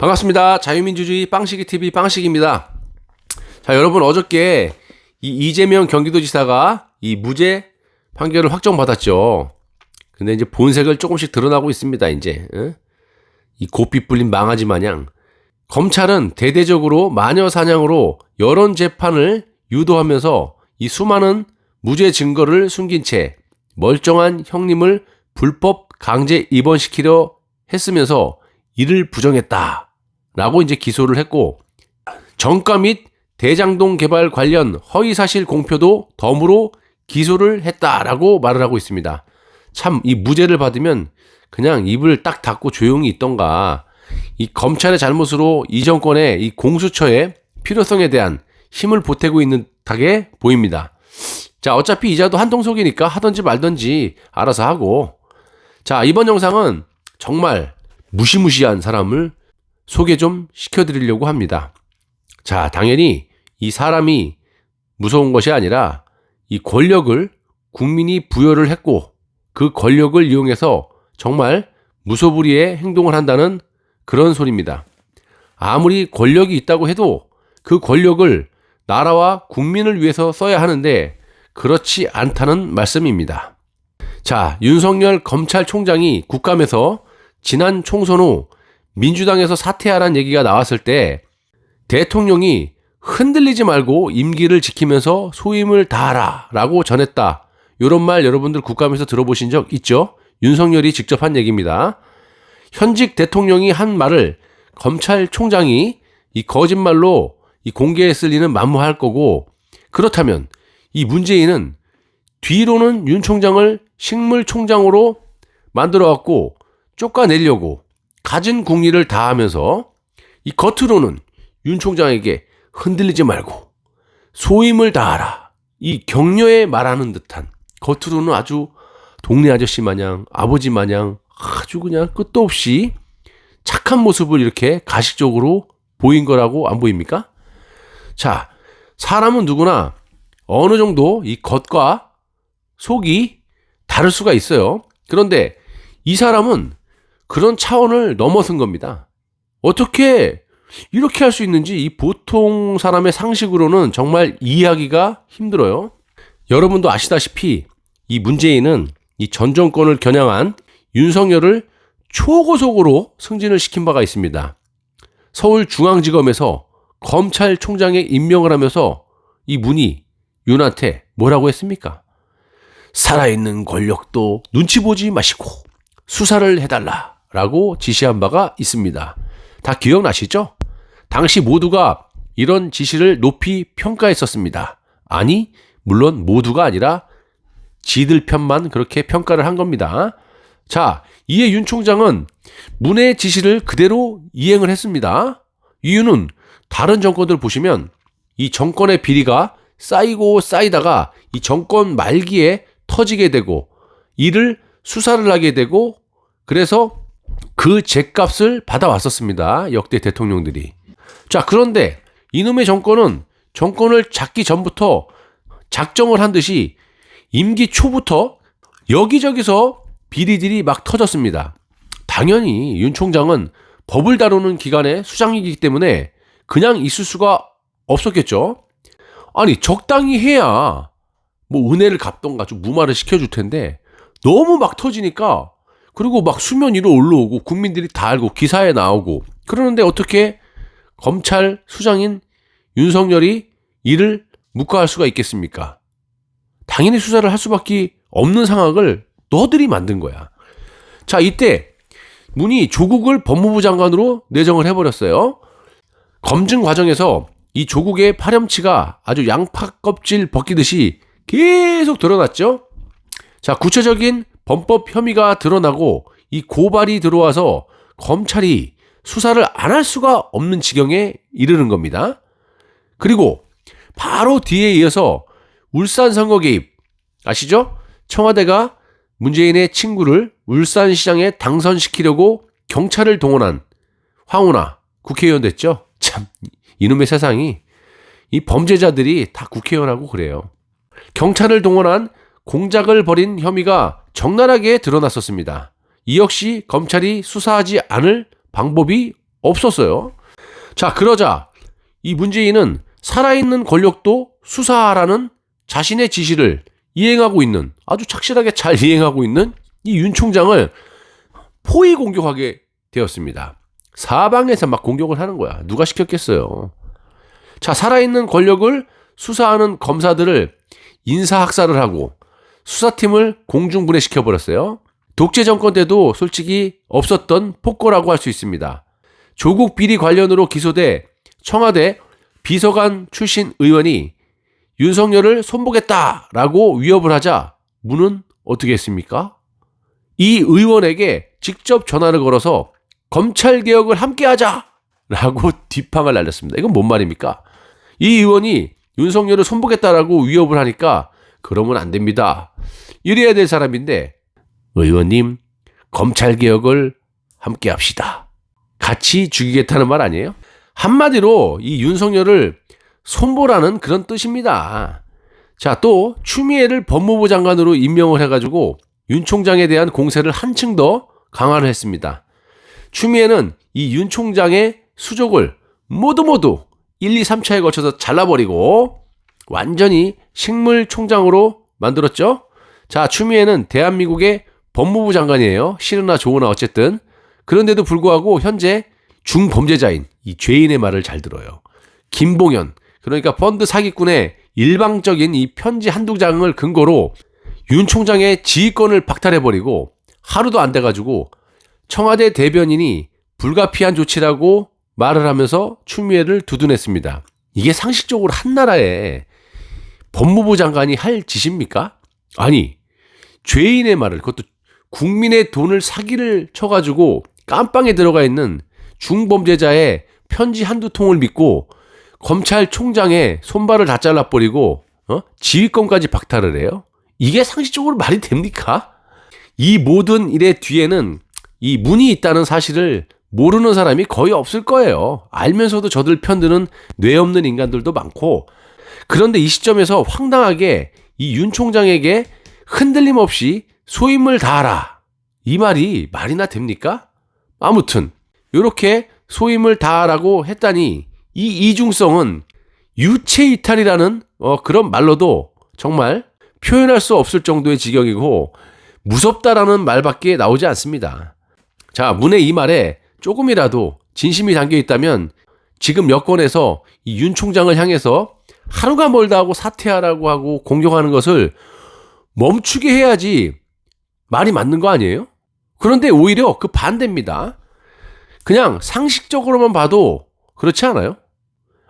반갑습니다. 자유민주주의 빵식이TV 빵식입니다. 자, 여러분 어저께 이재명 경기도지사가 이 무죄 판결을 확정받았죠. 근데 이제 본색을 조금씩 드러나고 있습니다. 이제 이 고삐 뿔린 망아지 마냥 검찰은 대대적으로 마녀 사냥으로 여론 재판을 유도하면서 이 수많은 무죄 증거를 숨긴 채 멀쩡한 형님을 불법 강제 입원시키려 했으면서 이를 부정했다라고 이제 기소를 했고, 정가 및 대장동 개발 관련 허위사실 공표도 덤으로 기소를 했다라고 말을 하고 있습니다. 참 이 무죄를 받으면 그냥 입을 딱 닫고 조용히 있던가, 이 검찰의 잘못으로 이 정권의 이 공수처의 필요성에 대한 힘을 보태고 있는 듯하게 보입니다. 자, 어차피 이자도 한통속이니까 하든지 말든지 알아서 하고, 자, 이번 영상은 정말 무시무시한 사람을 소개 좀 시켜드리려고 합니다. 자, 당연히 이 사람이 무서운 것이 아니라 이 권력을 국민이 부여를 했고 그 권력을 이용해서 정말 무소불위의 행동을 한다는 그런 소리입니다. 아무리 권력이 있다고 해도 그 권력을 나라와 국민을 위해서 써야 하는데 그렇지 않다는 말씀입니다. 자, 윤석열 검찰총장이 국감에서 지난 총선 후 민주당에서 사퇴하라는 얘기가 나왔을 때 대통령이 흔들리지 말고 임기를 지키면서 소임을 다하라 라고 전했다. 이런 말 여러분들 국감에서 들어보신 적 있죠? 윤석열이 직접 한 얘기입니다. 현직 대통령이 한 말을 검찰총장이 이 거짓말로 이 공개했을 리는 만무할 거고, 그렇다면 이 문재인은 뒤로는 윤 총장을 식물총장으로 만들어갖고 쫓아내려고 갖은 국리를 다하면서 이 겉으로는 윤 총장에게 흔들리지 말고 소임을 다하라, 이 격려에 말하는 듯한, 겉으로는 아주 동네 아저씨 마냥 아버지 마냥 아주 그냥 끝도 없이 착한 모습을 이렇게 가식적으로 보인 거라고 안 보입니까? 자, 사람은 누구나 어느 정도 이 겉과 속이 다를 수가 있어요. 그런데 이 사람은 그런 차원을 넘어선 겁니다. 어떻게 이렇게 할 수 있는지 이 보통 사람의 상식으로는 정말 이해하기가 힘들어요. 여러분도 아시다시피 이 문재인은 이 전 정권을 겨냥한 윤석열을 초고속으로 승진을 시킨 바가 있습니다. 서울중앙지검에서 검찰총장에 임명을 하면서 이 문이 윤한테 뭐라고 했습니까? 살아있는 권력도 눈치 보지 마시고 수사를 해달라 라고 지시한 바가 있습니다. 다 기억나시죠? 당시 모두가 이런 지시를 높이 평가했었습니다. 아니, 물론 모두가 아니라 지들 편만 그렇게 평가를 한 겁니다. 자, 이에 윤 총장은 문의 지시를 그대로 이행을 했습니다. 이유는 다른 정권들 보시면 이 정권의 비리가 쌓이고 쌓이다가 이 정권 말기에 터지게 되고 이를 수사를 하게 되고, 그래서 그 죗값을 받아왔었습니다. 역대 대통령들이. 자, 그런데 이놈의 정권은 정권을 잡기 전부터 작정을 한 듯이 임기 초부터 여기저기서 비리들이 막 터졌습니다. 당연히 윤 총장은 법을 다루는 기관의 수장이기 때문에 그냥 있을 수가 없었겠죠. 아니, 적당히 해야 뭐 은혜를 갚던가 좀 무마를 시켜줄 텐데 너무 막 터지니까, 그리고 막 수면 위로 올라오고 국민들이 다 알고 기사에 나오고 그러는데 어떻게 검찰 수장인 윤석열이 이를 묵과할 수가 있겠습니까? 당연히 수사를 할 수밖에 없는 상황을 너들이 만든 거야. 자, 이때 문이 조국을 법무부 장관으로 내정을 해버렸어요. 검증 과정에서 이 조국의 파렴치가 아주 양파 껍질 벗기듯이 계속 드러났죠. 자, 구체적인 범법 혐의가 드러나고 이 고발이 들어와서 검찰이 수사를 안 할 수가 없는 지경에 이르는 겁니다. 그리고 바로 뒤에 이어서 울산 선거 개입 아시죠? 청와대가 문재인의 친구를 울산시장에 당선시키려고 경찰을 동원한 황운하 국회의원 됐죠. 참, 이놈의 세상이, 이 범죄자들이 다 국회의원하고 그래요. 경찰을 동원한 공작을 벌인 혐의가 적나라하게 드러났었습니다. 이 역시 검찰이 수사하지 않을 방법이 없었어요. 자, 그러자 이 문재인은 살아있는 권력도 수사하라는 자신의 지시를 이행하고 있는, 아주 착실하게 잘 이행하고 있는 이 윤 총장을 포위 공격하게 되었습니다. 사방에서 막 공격을 하는 거야. 누가 시켰겠어요. 자, 살아있는 권력을 수사하는 검사들을 인사학살을 하고 수사팀을 공중분해시켜버렸어요. 독재 정권 때도 솔직히 없었던 폭거라고 할 수 있습니다. 조국 비리 관련으로 기소돼 청와대 비서관 출신 의원이 윤석열을 손보겠다라고 위협을 하자 문은 어떻게 했습니까? 이 의원에게 직접 전화를 걸어서 검찰개혁을 함께하자라고 뒷방을 날렸습니다. 이건 뭔 말입니까? 이 의원이 윤석열을 손보겠다라고 위협을 하니까 그러면 안 됩니다. 이래야 될 사람인데, 의원님, 검찰개혁을 함께합시다. 같이 죽이겠다는 말 아니에요? 한마디로 이 윤석열을 손보라는 그런 뜻입니다. 자, 또 추미애를 법무부 장관으로 임명을 해가지고 윤 총장에 대한 공세를 한층 더 강화를 했습니다. 추미애는 이 윤 총장의 수족을 모두 1, 2, 3차에 거쳐서 잘라버리고 완전히 식물총장으로 만들었죠. 자, 추미애는 대한민국의 법무부 장관이에요. 싫으나 좋으나 어쨌든. 그런데도 불구하고 현재 중범죄자인 이 죄인의 말을 잘 들어요. 김봉현, 그러니까 펀드 사기꾼의 일방적인 이 편지 한두 장을 근거로 윤 총장의 지휘권을 박탈해버리고 하루도 안 돼가지고 청와대 대변인이 불가피한 조치라고 말을 하면서 추미애를 두둔했습니다. 이게 상식적으로 한 나라에 법무부 장관이 할 짓입니까? 아니, 죄인의 말을, 그것도 국민의 돈을 사기를 쳐가지고 깜빵에 들어가 있는 중범죄자의 편지 한두 통을 믿고 검찰총장의 손발을 다 잘라버리고 지휘권까지 박탈을 해요? 이게 상식적으로 말이 됩니까? 이 모든 일의 뒤에는 이 문이 있다는 사실을 모르는 사람이 거의 없을 거예요. 알면서도 저들 편드는 뇌 없는 인간들도 많고. 그런데 이 시점에서 황당하게 이 윤 총장에게 흔들림 없이 소임을 다하라, 이 말이 말이나 됩니까? 아무튼 이렇게 소임을 다하라고 했다니 이 이중성은 유체이탈이라는 그런 말로도 정말 표현할 수 없을 정도의 지경이고 무섭다라는 말밖에 나오지 않습니다. 자, 문의 이 말에 조금이라도 진심이 담겨 있다면 지금 여권에서 이 윤 총장을 향해서 하루가 멀다 하고 사퇴하라고 하고 공격하는 것을 멈추게 해야지 말이 맞는 거 아니에요? 그런데 오히려 그 반대입니다. 그냥 상식적으로만 봐도 그렇지 않아요?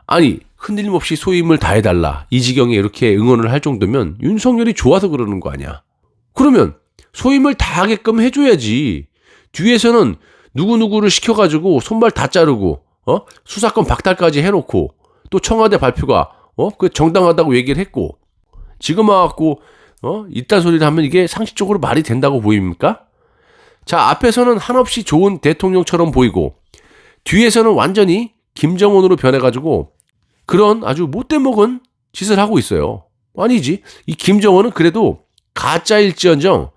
아니, 흔들림 없이 소임을 다해달라, 이 지경에 이렇게 응원을 할 정도면 윤석열이 좋아서 그러는 거 아니야. 그러면 소임을 다하게끔 해줘야지. 뒤에서는 누구누구를 시켜가지고 손발 다 자르고 수사권 박탈까지 해놓고 또 청와대 발표가 그 정당하다고 얘기를 했고 지금 와갖고 이딴 소리를 하면 이게 상식적으로 말이 된다고 보입니까? 자, 앞에서는 한없이 좋은 대통령처럼 보이고 뒤에서는 완전히 김정은으로 변해가지고 그런 아주 못돼 먹은 짓을 하고 있어요. 아니지, 이 김정은은 그래도 가짜일지언정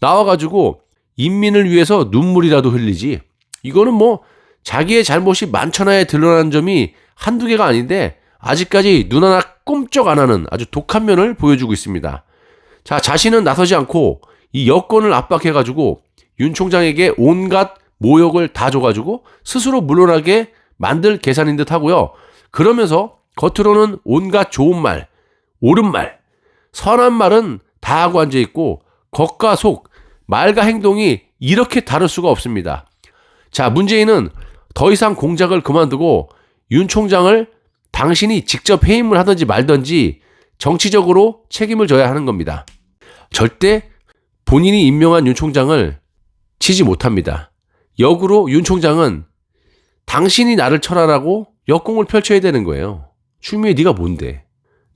나와가지고 인민을 위해서 눈물이라도 흘리지. 이거는 뭐 자기의 잘못이 만천하에 드러난 점이 한두 개가 아닌데 아직까지 눈 하나 꼼짝 안 하는 아주 독한 면을 보여주고 있습니다. 자, 자신은 나서지 않고 이 여권을 압박해가지고 윤 총장에게 온갖 모욕을 다 줘가지고 스스로 물러나게 만들 계산인 듯 하고요. 그러면서 겉으로는 온갖 좋은 말, 옳은 말, 선한 말은 다 하고 앉아있고 겉과 속, 말과 행동이 이렇게 다를 수가 없습니다. 자, 문재인은 더 이상 공작을 그만두고 윤 총장을 당신이 직접 해임을 하든지 말든지 정치적으로 책임을 져야 하는 겁니다. 절대 본인이 임명한 윤 총장을 치지 못합니다. 역으로 윤 총장은 당신이 나를 철하라고 역공을 펼쳐야 되는 거예요. 추미애, 네가 뭔데?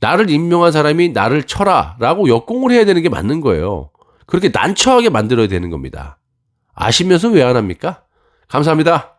나를 임명한 사람이 나를 쳐라라고 역공을 해야 되는 게 맞는 거예요. 그렇게 난처하게 만들어야 되는 겁니다. 아시면서 왜 안 합니까? 감사합니다.